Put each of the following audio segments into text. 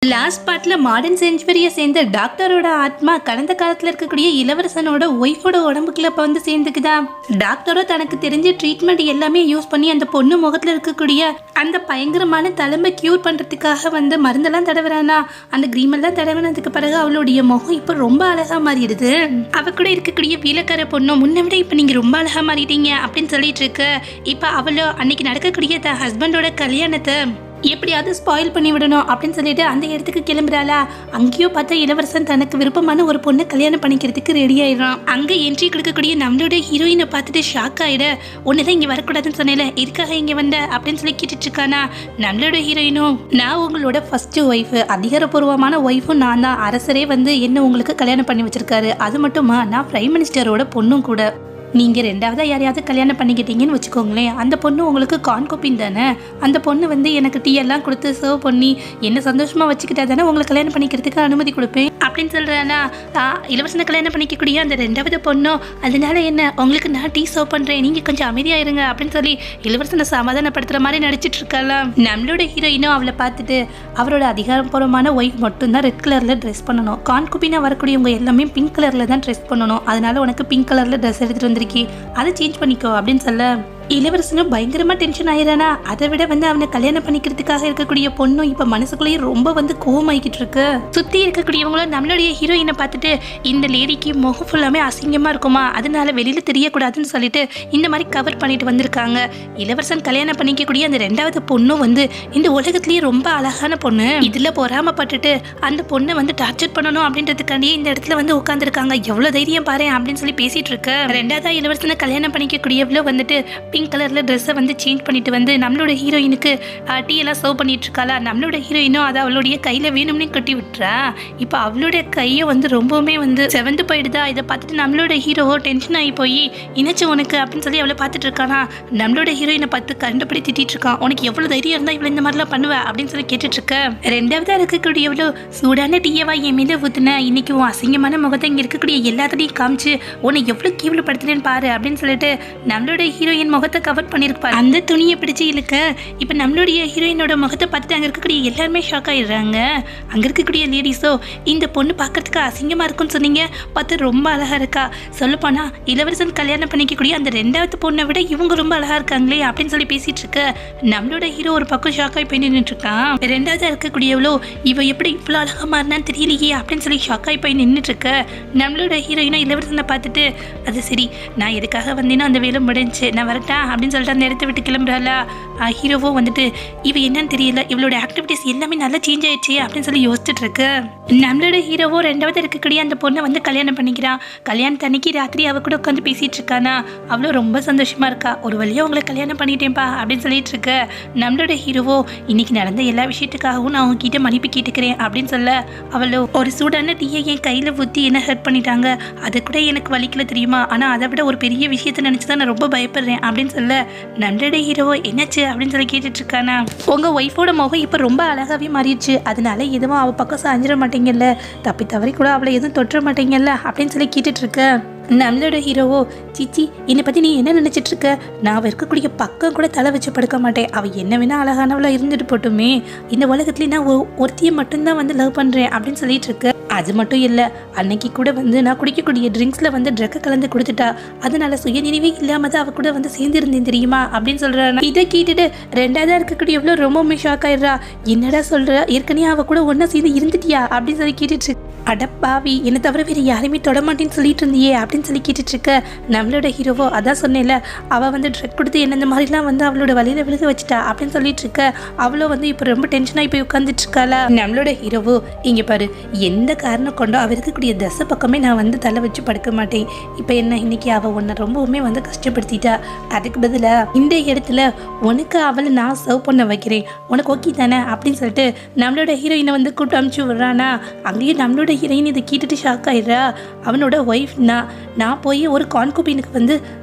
Last பார்ட்ல modern செஞ்சுரியை சேர்ந்த டாக்டரோட ஆத்மா கடந்த காலத்துல இருக்கக்கூடிய இளவரசனோட ஒய்ஃபோட உடம்புக்குள்ள இப்ப வந்து சேர்ந்துக்குதா. டாக்டரோ தனக்கு தெரிஞ்ச ட்ரீட்மெண்ட் எல்லாமே யூஸ் பண்ணி அந்த பொண்ணு முகத்துல இருக்கக்கூடிய அந்த பயங்கரமான தலைமை கியூர் பண்றதுக்காக வந்து மருந்தெல்லாம் தடவுறானா. அந்த கிரீம் எல்லாம் தடவினதுக்கு பிறகு அவளுடைய முகம் இப்ப ரொம்ப அழகா மாறிடுது. அவ கூட இருக்கக்கூடிய வீலக்கார பொண்ணு முன்ன விட இப்ப நீங்க ரொம்ப அழகா மாறிட்டீங்க அப்படின்னு சொல்லிட்டு இருக்கு. இப்ப அவளோ அன்னைக்கு நடக்கக்கூடிய தன் ஹஸ்பண்டோட கல்யாணத்தை எப்படியாவது ஸ்பாயில் பண்ணி விடணும் அப்படின்னு சொல்லிட்டு அந்த இடத்துக்கு கிளம்புறாளா. அங்கேயோ பார்த்தா இளவரசன் தனக்கு விருப்பமான ஒரு பொண்ணை கல்யாணம் பண்ணிக்கிறதுக்கு ரெடி ஆயிடுறான். அங்க என்ட்ரி கொடுக்கக்கூடிய நம்மளோட ஹீரோயினை பார்த்துட்டு ஷாக் ஆயிட, ஒன்னுதான் இங்க வரக்கூடாதுன்னு சொன்னேல, இதுக்காக இங்க வந்த அப்படின்னு சொல்லி கேட்டுட்டு இருக்கானா. நம்மளோட ஹீரோயினும், நான் உங்களோட ஃபர்ஸ்ட் ஒய்ஃப், அதிகாரப்பூர்வமான ஒய்ஃபும் நான் தான். அரசரே வந்து என்ன உங்களுக்கு கல்யாணம் பண்ணி வச்சிருக்காரு. அது மட்டுமா, நான் பிரைம் மினிஸ்டரோட பொண்ணும் கூட. நீங்கள் ரெண்டாவதாக யாரையாவது கல்யாணம் பண்ணிக்கிட்டீங்கன்னு வச்சுக்கோங்களேன், அந்த பொண்ணு உங்களுக்கு கான்கோப்பின் தானே. அந்த பொண்ணு வந்து எனக்கு டீ எல்லாம் கொடுத்து சர்வ் பண்ணி என்ன சந்தோஷமாக வச்சுக்கிட்டா தானே உங்களை கல்யாணம் பண்ணிக்கிறதுக்கு அனுமதி கொடுப்பேன் அப்படின்னு சொல்கிறானா. இளவரசனை கல்யாணம் பண்ணிக்கக்கூடிய அந்த ரெண்டாவது பொண்ணும், அதனால என்ன, உங்களுக்கு நான் டீ சர்வ் பண்ணுறேன், நீங்கள் கொஞ்சம் அமைதியாக இருங்க அப்படின்னு சொல்லி இளவரசனை சமாதானப்படுத்துகிற மாதிரி நடிச்சிட்டு இருக்கலாம். நம்மளோட ஹீரோயினும் அவளை பார்த்துட்டு, அவரோட அதிகாரப்பூர்வமான ஒய்ஃப் மட்டும்தான் ரெட் கலரில் ட்ரெஸ் பண்ணணும், கான்கோப்பினாக வரக்கூடியவங்க எல்லாமே பிங்க் கலரில் தான் ட்ரெஸ் பண்ணணும், அதனால உனக்கு பிங்க் கலரில் ட்ரெஸ் எடுத்துகிட்டு வந்து அதை சேஞ்ச் பண்ணிக்கோ அப்படின்னு சொல்ல இளவரசனும் பயங்கரமா டென்ஷன் ஆயிரானா. அதை விட வந்து அவனை கல்யாணம் பண்ணிக்கிறதுக்காக இருக்கக்கூடிய பொண்ணும் இப்ப மனசுக்குள்ளேயே ரொம்ப வந்து கோவமாயிக்கிட்டு இருக்கு. சுத்தி இருக்கக்கூடியவங்களும் நம்மளுடைய ஹீரோயினை பார்த்துட்டு, இந்த லேடிக்கு முகம் ஃபுல்லாமே அசிங்கமா இருக்குமா, அதனால வெளியில தெரியக்கூடாதுன்னு சொல்லிட்டு இந்த மாதிரி கவர் பண்ணிட்டு வந்திருக்காங்க. இளவரசன் கல்யாணம் பண்ணிக்கக்கூடிய அந்த ரெண்டாவது பொண்ணும் வந்து இந்த உலகத்திலேயே ரொம்ப அழகான பொண்ணு, இதுல பொறாமப்பட்டுட்டு அந்த பொண்ணை வந்து டார்ச்சர் பண்ணணும் அப்படின்றதுக்காண்டியே இந்த இடத்துல வந்து உட்காந்துருக்காங்க. எவ்வளவு தைரியம் பாரு அப்படின்னு சொல்லி பேசிட்டு இருக்க. ரெண்டாவது இளவரசனை கல்யாணம் பண்ணிக்கக்கூடியவளோ வந்துட்டு பிங்க் கலர்ல ட்ரெஸ்ஸை வந்து சேஞ்ச் பண்ணிட்டு வந்து நம்மளோட ஹீரோயினுக்கு டீ எல்லாம் சர்வ் பண்ணிட்டு இருக்காளா. நம்மளோட ஹீரோயினும் அதை அவளுடைய கையில வேணும்னே கட்டி விட்டுறா. இப்போ அவளுடைய கையை வந்து ரொம்பவுமே வந்து செவந்து போயிடுதா. இதை பார்த்துட்டு நம்மளோட ஹீரோவோ டென்ஷன் ஆகி போய், இணைச்சு உனக்கு அப்படின்னு சொல்லி அவளை பார்த்துட்டு இருக்கானா. நம்மளோட ஹீரோயினை பார்த்து கண்டுபடி திட்டிட்டு இருக்கான். உனக்கு எவ்வளவு தைரியம் இருந்தா இவ்வளவு இந்த மாதிரிலாம் பண்ணுவ அப்படின்னு சொல்லி கேட்டுட்டு இருக்க. ரெண்டாவதா இருக்கக்கூடியவளோ, சூடான டீயவா என் மேல ஊத்துன, இன்னைக்கு உன் அசிங்கமான முகத்தை இங்க இருக்கக்கூடிய எல்லாத்தையும் காமிச்சு உன்னை எவ்வளவு கேவலப்படுத்துறேன்னு பாரு அப்படின்னு சொல்லிட்டு நம்மளோட ஹீரோயின் முகத்தை கவர் பண்ணிருப்பாரு. அந்த துணியை பிடிச்சு இழுக்க இப்ப நம்மளுடைய ஹீரோயினோட முகத்தை பார்த்துட்டு அங்க இருக்கக்கூடிய எல்லாருமே ஷாக் ஆயிடுறாங்க. அங்க இருக்கக்கூடிய லேடிஸோ, இந்த பொண்ணு பாக்கிறதுக்கு அசிங்கமா இருக்குன்னு சொன்னீங்க, பார்த்து ரொம்ப அழகா இருக்கா, சொல்லப்போனா இளவரசன் கல்யாணம் பண்ணிக்கக்கூடிய அந்த ரெண்டாவது பொண்ணை விட இவங்க ரொம்ப அழகா இருக்காங்களே அப்படின்னு சொல்லி பேசிட்டு இருக்க. நம்மளோட ஹீரோ ஒரு பக்கம் ஷாக் ஆகி போய் நின்றுட்டு இருக்கான். ரெண்டாவது இருக்கக்கூடியவளோ, இவ எப்படி இவ்வளவு அழகா மாறினான்னு தெரியலையே அப்படின்னு சொல்லி ஷாக் ஆகி போய் நின்றுட்டு இருக்க. நம்மளோட ஹீரோயினும் இளவரசனை பார்த்துட்டு, அது சரி, நான் எதுக்காக வந்தேனோ அந்த வேலை முடிஞ்சு, நான் வரட்டா அப்படின்னு சொல்லிட்டு அந்த இடத்த விட்டு கிளம்புறாளா. ஹீரோவும் வந்துட்டு, இவ என்னன்னு தெரியல, இவளோட ஆக்டிவிட்டிஸ் எல்லாமே நல்லா சேஞ்ச் ஆயிடுச்சு அப்படின்னு சொல்லி யோசிச்சுட்டு இருக்கு. நம்மளோட ஹீரோவோ ரெண்டாவது இருக்கக்கூடிய அந்த பொண்ணை வந்து கல்யாணம் பண்ணிக்கிறான். கல்யாணத்து அன்னைக்கு ராத்திரி அவ கூட உட்காந்து பேசிட்டு இருக்கானா. அவ்வளோ ரொம்ப சந்தோஷமா இருக்கா. ஒரு வழியா உங்களை கல்யாணம் பண்ணிட்டேன்ப்பா அப்படின்னு சொல்லிட்டு இருக்க. நம்மளோட ஹீரோவோ, இன்னைக்கு நடந்த எல்லா விஷயத்துக்காகவும் நான் உங்ககிட்ட மன்னிப்பு கேட்டுக்கிறேன் அப்படின்னு சொல்ல, அவளோ, ஒரு சூடான டீயை என் கையில ஊத்தி என்ன ஹர்ட் பண்ணிட்டாங்க, அது கூட எனக்கு வலிக்கல தெரியுமா, ஆனா அதை விட ஒரு பெரிய விஷயத்த நினைச்சுதான் நான் ரொம்ப பயப்படுறேன் அப்படின்னு சொல்ல. நம்மளோட ஹீரோவோ, என்னாச்சு அப்படின்னு சொல்லி கேட்டுட்டு இருக்கானா. உங்க ஒய்ஃபோட முகம் இப்ப ரொம்ப அழகாவே மாறிடுச்சு, அதனால எதுவும் அவ பக்கம் சாஞ்சிட மாட்டீங்கல்ல, தப்பி தவறி கூட அவளை எதுவும் தொற்ற மாட்டீங்கல்ல அப்படின்னு சொல்லி கேட்டுட்டு இருக்க. நம்மளோட ஹீரோவோ, சிச்சி, என்னை பற்றி நீ என்ன நினச்சிட்டு இருக்க, நான் இருக்கக்கூடிய பக்கம் கூட தலை வச்சு படுக்க மாட்டேன், அவள் என்ன வேணா அழகானவளாக இருந்துட்டு போட்டுமே, இந்த உலகத்துலேயே நான் ஒருத்தியை மட்டும்தான் வந்து லவ் பண்ணுறேன் அப்படின்னு சொல்லிட்டு இருக்க. அது மட்டும் இல்லை, அன்னைக்கு கூட வந்து நான் குடிக்கக்கூடிய ட்ரிங்க்ஸில் வந்து ட்ரக்கை கலந்து கொடுத்துட்டா, அதனால சுயநினைவே இல்லாமல் தான் அவள் கூட வந்து சேர்ந்துருந்தேன் தெரியுமா அப்படின்னு சொல்கிறான். இதை கேட்டுட்டு ரெண்டாவதாக இருக்கக்கூடிய எவ்வளோ ரொம்பவுமே ஷாக் ஆயிடுறா. என்னடா சொல்கிற, ஏற்கனவே அவள் கூட ஒன்றா சேர்ந்து இருந்துட்டியா அப்படின்னு சொல்லி கேட்டுட்டு, அடப்பாவி, என்னை தவிர வேறு யாருமே தொடமாட்டேன்னு சொல்லிட்டு இருந்தியே அப்படின்னு சொல்லி கேட்டுட்டு இருக்க. நம்மளோட ஹீரோவோ, அதான் சொன்னேன்ல, அவள் வந்து ட்ரக் கொடுத்து என்ன இந்த மாதிரிலாம் வந்து அவளோட வழியில விழுக வச்சுட்டா அப்படின்னு சொல்லிட்டு இருக்க. அவளோ வந்து இப்போ ரொம்ப டென்ஷனாகி போய் உட்காந்துட்டு இருக்காளா. நம்மளோட ஹீரோவோ, இங்கே பாரு, எந்த காரணம் கொண்டோ அவ இருக்கக்கூடிய தசை பக்கமே நான் வந்து தலை வச்சு படுக்க மாட்டேன். இப்போ என்ன, இன்னைக்கு அவள் உன்னை ரொம்பவுமே வந்து கஷ்டப்படுத்திட்டா, அதுக்கு பதிலாக இந்த இடத்துல உனக்கு அவளை நான் சர்வ் பண்ண வைக்கிறேன், உனக்கு ஓகே தானே அப்படின்னு சொல்லிட்டு நம்மளோட ஹீரோயினை வந்து கூப்பிட்டு அனுப்பிச்சு விடுறானா. அங்கேயும் நம்மளோட நம்மளோட ஹீரோயின் இதை கேட்டுட்டு ஷாக் ஆயிடுறா. அவனோட ஒய்ஃப் நான் போய் ஒரு கான்குபீனுக்கு வந்து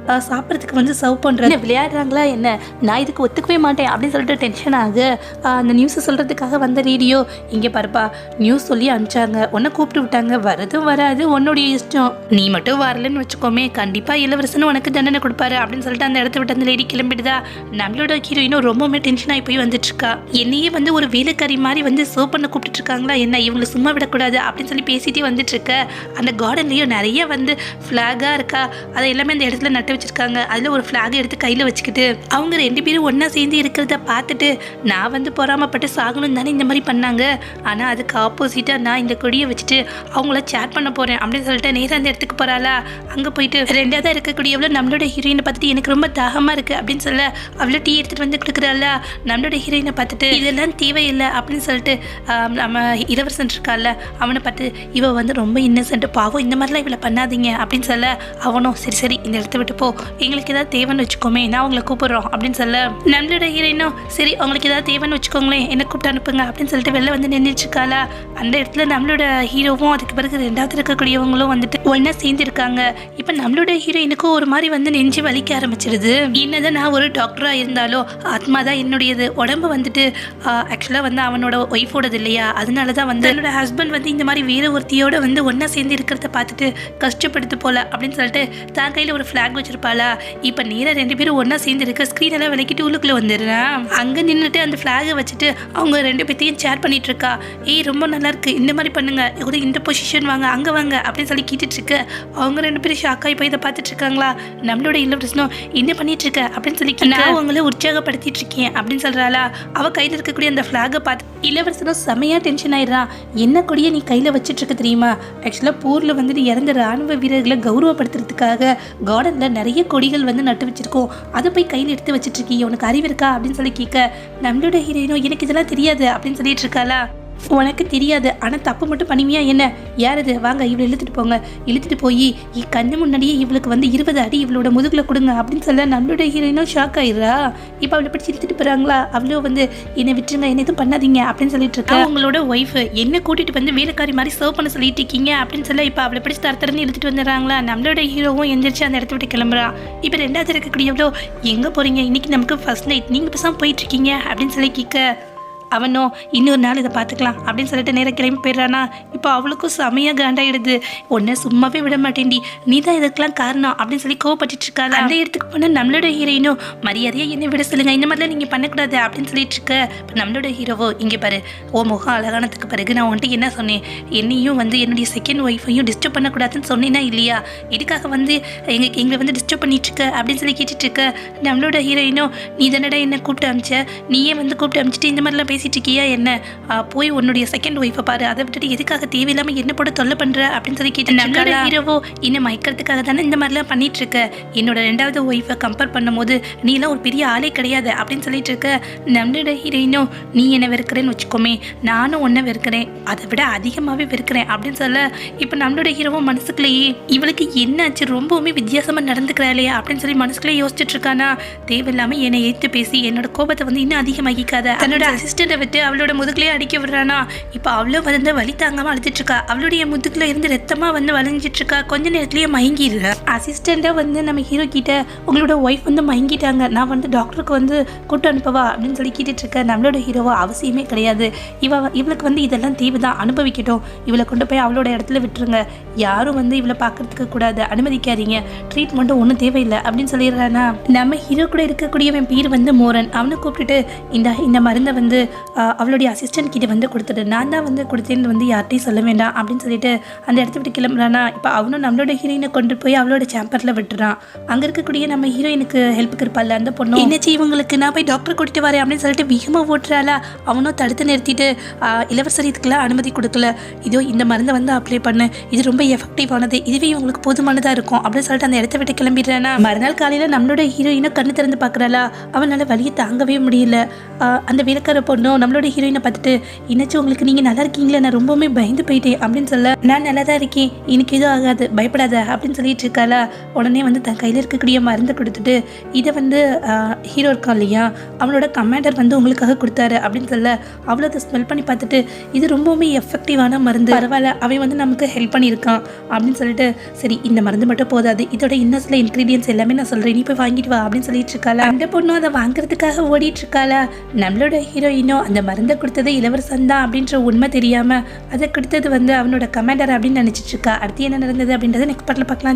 சாப்பிட்றதுக்கு வந்து சர்வ் பண்ணுறேன். விளையாடுறாங்களா என்ன? நான் இதுக்கு ஒத்துக்கவே மாட்டேன் அப்படின்னு சொல்லிட்டு டென்ஷன் ஆகு. அந்த நியூஸை சொல்கிறதுக்காக வந்த ரேடியோ, இங்கே பாருப்பா நியூஸ் சொல்லி அனுப்பிச்சாங்க, உன்னை கூப்பிட்டு விட்டாங்க, வரதும் வராது உன்னுடைய இஷ்டம், நீ மட்டும் வரலன்னு வச்சுக்கோமே கண்டிப்பாக இளவரசனும் உனக்கு தண்டனை கொடுப்பாரு அப்படின்னு சொல்லிட்டு அந்த இடத்த விட்டு அந்த லேடி கிளம்பிடுதா. நம்மளோட ஹீரோயினும் ரொம்பவுமே டென்ஷன் ஆகி போய் வந்துட்டு இருக்கா. என்னையே வந்து ஒரு வேலைக்காரி மாதிரி வந்து சர்வ் பண்ண கூப்பிட்டு இருக்காங்களா என்ன, இவங்களை சும்மா விடக்கூடாது அப்படின்னு சொல்லி பேசிட்டே வந்துட்டு இருக்க. அந்த கார்டன்லேயும் நிறைய வந்து ஃப்ளாகாக இருக்கா, அதை எல்லாமே அந்த இடத்துல நட்டு வச்சிருக்காங்க. அதில் ஒரு ஃப்ளாகை எடுத்து கையில் வச்சுக்கிட்டு அவங்க 2 பேரும் ஒன்றா சேர்ந்து இருக்கிறத பார்த்துட்டு நான் வந்து பொறாமப்பட்டு சாகணும் தானே இந்த மாதிரி பண்ணாங்க, ஆனால் அதுக்கு ஆப்போசிட்டாக நான் இந்த கொடியை வச்சுட்டு அவங்கள சேட் பண்ண போகிறேன் அப்படின்னு சொல்லிட்டு நேராக அந்த இடத்துக்கு போகிறாளா. அங்கே போயிட்டு 2ஆவதாக இருக்கக்கூடியவளோ நம்மளோட ஹீரோயினை பார்த்துட்டு எனக்கு ரொம்ப தாகமாக இருக்குது அப்படின்னு சொல்ல அவ்வளோ டீ எடுத்துகிட்டு வந்து கொடுக்குறாளா. நம்மளோட ஹீரோயினை பார்த்துட்டு இதெல்லாம் தேவையில்லை அப்படின்னு சொல்லிட்டு நம்ம இளவரசன் இருக்கால அவனை பார்த்து இவ வந்து ரொம்ப இன்னசென்ட் பாவம், இந்த மாதிரிலாம் இவளை பண்ணாதீங்க அப்படின்னு சொல்ல அவனும் சரி இந்த இடத்த விட்டு போ, எங்களுக்கு ஏதாவது தேவைன்னு வச்சுக்கோமே நான் உங்களை கூப்பிடுறோம் அப்படின்னு சொல்ல நம்மளோட ஹீரோயினும் சரி உங்களுக்கு ஏதாவது தேவைன்னு வச்சுக்கோங்களேன் என்ன கூப்பிட்டு அனுப்புங்க அப்படின்னு சொல்லிட்டு வெளில வந்து நின்றுட்டு இருக்காளா. அந்த இடத்துல நம்மளோட ஹீரோவும் அதுக்கு பிறகு 2ஆவது இருக்கக்கூடியவங்களும் வந்துட்டு ஒன்னா சேர்ந்து இருக்காங்க. இப்போ நம்மளோட ஹீரோயினுக்கும் ஒரு மாதிரி வந்து நெஞ்சு வலிக்க ஆரம்பிச்சிருது. என்னதான் நான் ஒரு டாக்டரா இருந்தாலும் ஆத்மா தான் என்னுடையது, உடம்பு வந்துட்டு ஆக்சுவலா வந்து அவனோட ஒய்ஃபோடது இல்லையா, அதனாலதான் வந்து என்னோட ஹஸ்பண்ட் வந்து இந்த மாதிரி வேற ஒருத்தியோட வந்து ஒன்னா சேர்ந்து இருக்கிறத பார்த்துட்டு கஷ்டப்படுத்து போல அப்படின்னு சொல்லிட்டு தான் கையில ஒரு ஃபிளாக் வச்சிருப்பாளா. இப்ப நேரா 2 பேரும் ஒன்னா சேர்ந்து இருக்க ஸ்கிரீன் எல்லாம் விளக்கிட்டு உள்ளுக்குள்ள வந்துடுறான். அங்க நின்றுட்டு அந்த ஃபிளாகை வச்சுட்டு அவங்க 2 பேர்த்தையும் சேர் பண்ணிட்டு இருக்கா. ஏய் ரொம்ப நல்லா இருக்கு, இந்த மாதிரி பண்ணுங்க, இந்த பொசிஷன் வாங்க அங்க வாங்க அப்படின்னு சொல்லி கேட்டுட்டு இருக்கு. அவங்க 2 பேரும் ஷாக் ஆகி போய் இதை பார்த்துட்டு இருக்காங்களா. நம்மளோட இளவரசனும் என்ன பண்ணிட்டு இருக்க அப்படின்னு சொல்லி நான் அவங்கள உற்சாகப்படுத்திட்டு இருக்கேன் அப்படின்னு சொல்றாளா. அவ கையில இருக்கக்கூடிய அந்த ஃபிளாகை பார்த்து இளவரசனும் செமையா டென்ஷன் ஆயிடுறான். என்ன கொடியை நீ கையில வச்சிட்டு இருக்க தெரியுமா, ஆக்சுவலா போர்ல வந்துட்டு இறந்த ராணுவ வீரர்களை கௌரவப்படுத்துறதுக்காக கார்டன்ல நிறைய கொடிகள் வந்து நட்டு வச்சிருக்கோம், அதை போய் கையில் எடுத்து வச்சிட்டு இருக்கீங்க, உனக்கு அறிவு இருக்கா அப்படின்னு சொல்லி கேட்க நம்மளோட ஹீரோயினோ எனக்கு இதெல்லாம் தெரியாது அப்படின்னு சொல்லிட்டு இருக்காளா. உனக்கு தெரியாது ஆனால் தப்பு மட்டும் பண்ணுவியா என்ன, யார் இது, வாங்க இவளை இழுத்துட்டு போங்க, இழுத்துட்டு போய் கண்ணு முன்னாடியே இவளுக்கு வந்து 20 அடி இவளோட முதுகில் கொடுங்க அப்படின்னு சொல்ல நம்மளோட ஹீரோயினும் ஷாக் ஆயிடுறா. இப்போ அவளை பிடிச்சி இழுத்துட்டு போகிறாங்களா. அவ்வளோ வந்து என்னை விட்டுருங்க, என்ன எதுவும் பண்ணாதீங்க அப்படின்னு சொல்லிட்டு இருக்கா. அவங்களோட ஒய்ஃப் என்ன கூட்டிட்டு வந்து வேலைக்காரி மாதிரி சர்வ் பண்ண சொல்லிட்டு இருக்கீங்க அப்படின்னு சொல்ல இப்போ அவளை பிடிச்சி தரத்தரன்னு இழுத்துட்டு வந்துடுறாங்களா. நம்மளோட ஹீரோவும் எந்திரிச்சு அந்த இடத்த விட்டு கிளம்புறான். இப்போ 2ஆவது இருக்கக்கூடியவளோ எங்கே போகிறீங்க, இன்னைக்கு நமக்கு ஃபர்ஸ்ட் நைட், நீங்கள் பேசாமல் போயிட்டு இருக்கீங்க அப்படின்னு சொல்லி கேட்க அவனோ இன்னொரு நாள் இதை பார்த்துக்கலாம் அப்படின்னு சொல்லிட்டு நேரம் கிளம்பி போயிடுறானா. இப்போ அவளுக்கும் செமையாக காண்டாயிடுது. உன்னை சும்மாவே விட மாட்டேன்டி, நீ தான் இதுக்கெல்லாம் காரணம் அப்படின்னு சொல்லி கோவப்பட்டு இருக்காது. அந்த இடத்துக்கு போனால் நம்மளோட ஹீரோயினோ மரியாதையாக என்ன விட சொல்லுங்க, இந்த மாதிரிலாம் நீங்கள் பண்ணக்கூடாது அப்படின்னு சொல்லிட்டு இருக்க. இப்போ நம்மளோட ஹீரோவோ இங்கே பாரு, ஓ முகம் அழகானதுக்கு பிறகு நான் உன்ட்டு என்ன சொன்னேன், என்னையும் வந்து என்னுடைய செகண்ட் ஒய்ஃபையும் டிஸ்டர்ப் பண்ணக்கூடாதுன்னு சொன்னேன்னா இல்லையா, இதுக்காக வந்து எங்களை வந்து டிஸ்டர்ப் பண்ணிட்டு இருக்க அப்படின்னு சொல்லி கேட்டுட்டு இருக்க. நம்மளோட ஹீரோயினோ நீ தானடா என்ன கூப்பிட்டு அமிச்ச, நீயே வந்து கூப்பிட்டு அமிச்சிட்டு இந்த மாதிரிலாம் பேசிட்டு இருக்கியா என்ன, போய் உன்னுடைய செகண்ட் ஒய்ஃபை பாரு, அதை விட்டுட்டு எதுக்காக தேவையில்லாம என்ன போட தொல்லை பண்ற அப்படின்னு சொல்லி கேட்டு நம்மளோட ஹீரோவோ இன்னும் மயக்கிறதுக்காக தானே இந்த மாதிரிலாம் பண்ணிட்டு இருக்க, என்னோட 2ஆவது ஒய்ஃபை கம்பேர் பண்ணும்போது நீ எல்லாம் ஒரு பெரிய ஆளே கிடையாது அப்படின்னு சொல்லிட்டு இருக்க. நம்மளோட ஹீரோயினோ நீ என்ன வெறுக்கிறேன்னு வச்சுக்கோமே, நானும் ஒன்றை வெறுக்கிறேன், அதை விட அதிகமாகவே வெறுக்கிறேன் அப்படின்னு சொல்ல இப்போ நம்மளோட ஹீரோவோ மனசுக்குள்ளேயே இவளுக்கு என்னாச்சு ரொம்பவுமே வித்தியாசமா நடந்துக்கிறாளே அப்படின்னு சொல்லி மனசுக்குள்ளே யோசிச்சுட்டு இருக்கானா. தேவையில்லாம என்னை ஏற்று பேசி என்னோட கோபத்தை வந்து இன்னும் அதிகமாகிக்காத, தன்னோட அசிஸ்டண்ட்டை விட்டு அவளோட முதுகுலேயே அடிக்க விடுறானா. இப்போ அவ்வளோ வந்து வலி தாங்காம அழுதுட்டு இருக்கா. அவளுடைய முதுகுல இருந்து ரத்தமா வந்து வளைஞ்சிட்டு இருக்கா. கொஞ்ச நேரத்திலேயே மயங்கிடுற. அசிஸ்டண்டா வந்து நம்ம ஹீரோ கிட்ட உங்களோட ஒய்ஃப் வந்து மயங்கிட்டாங்க, நான் வந்து டாக்டருக்கு வந்து கூட்டு அனுப்பவா அப்படின்னு சொல்லி கேட்டுட்டு இருக்க. நம்மளோட ஹீரோவா அவசியமே கிடையாது, இவளுக்கு வந்து இதெல்லாம் தேவைதான், அனுபவிக்கட்டும், இவளை கொண்டு போய் அவளோட இடத்துல விட்டுருங்க, யாரும் வந்து இவளை பார்க்கறதுக்கு கூடாது, அனுமதிக்காதீங்க, ட்ரீட்மெண்ட்டும் ஒன்றும் தேவையில்லை அப்படின்னு சொல்லிடுறானா. நம்ம ஹீரோ கூட இருக்கக்கூடியவன் பேர் வந்து மோரன். அவனை கூப்பிட்டுட்டு இந்த மருந்தை வந்து அவளுடைய அசிஸ்டன்ட் கிட்ட வந்து கொடுத்துட்டு நான் தான் வந்து கொடுத்தேன்னு வந்து யார்ட்டையும் சொல்ல வேண்டாம் அப்படின்னு சொல்லிட்டு அந்த இடத்த விட்டு கிளம்புறானா. இப்போ அவனும் நம்மளோட ஹீரோயினை கொண்டு போய் அவளோட சேம்பரில் விட்டுறான். அங்கே இருக்கக்கூடிய நம்ம ஹீரோயினுக்கு ஹெல்ப்புக்கு இருப்பாள் அந்த பொண்ணு, என்னச்சு இவங்களுக்கு நான் போய் டாக்டர் கூட்டிட்டு வரேன் அப்படின்னு சொல்லிட்டு வேகமாக ஓட்டுறாளா. அவனும் தடுத்து நிறுத்திட்டு இளவரசர் இதுக்கெல்லாம் அனுமதி கொடுக்கல, இதோ இந்த மருந்தை வந்து அப்ளை பண்ணு, இது ரொம்ப எஃபெக்டிவானது, இதுவே இவங்களுக்கு போதுமானதாக இருக்கும் அப்படின்னு சொல்லிட்டு அந்த இடத்த விட்டு கிளம்பிடுறானா. மறுநாள் காலையில் நம்மளோட ஹீரோயினை கண்ணு திறந்து பார்க்குறாளா. அவனால் வலியை தாங்கவே முடியல. அந்த வேலைக்கார பொண்ணும் நம்மளோட ஹீரோயினை பார்த்துட்டு என்னாச்சும் உங்களுக்கு, நீங்கள் நல்லா இருக்கீங்களா, நான் ரொம்பவுமே பயந்து பயந்து போயிட்டேன் அப்படின்னு சொல்ல, நான் நல்லா தான் இருக்கேன், எனக்கு எதுவும் ஆகாது, பயப்படாத அப்படின்னு சொல்லிட்டு இருக்காளா. உடனே வந்து தன் கையில் இருக்கக்கூடிய மருந்தை கொடுத்துட்டு, இதை வந்து ஹீரோ இருக்கா இல்லையா, அவனோட கமாண்டர் வந்து உங்களுக்காக கொடுத்தாரு அப்படின்னு சொல்ல, அவ்வளோ அதை ஸ்மெல் பண்ணி பார்த்துட்டு, இது ரொம்பவுமே எஃபெக்டிவான மருந்து, பரவாயில்ல அவன் வந்து நமக்கு ஹெல்ப் பண்ணியிருக்கான் அப்படின்னு சொல்லிட்டு, சரி இந்த மருந்து மட்டும் போதாது, இதோட இன்னும் சில இன்க்ரீடியன்ஸ் எல்லாமே நான் சொல்கிறேன், நீ போய் வாங்கிட்டு வா அப்படின்னு சொல்லிட்டு இருக்காளா. அந்த பொண்ணும் அதை வாங்குறதுக்காக ஓடிட்டு இருக்காளா. நம்மளோட ஹீரோயினும் அந்த மருந்தை கொடுத்தது இளவரசன் தான் அப்படின்ற உண்மை தெரியாமல் அதை கொடுத்தது வந்து அவனோட கமாண்டர் அப்படின்னு நினச்சிட்டு இருக்கா. அடுத்து என்ன நடந்தது அப்படின்றத நெக்ஸ்ட் பார்ட்டில் பார்க்கலாம்.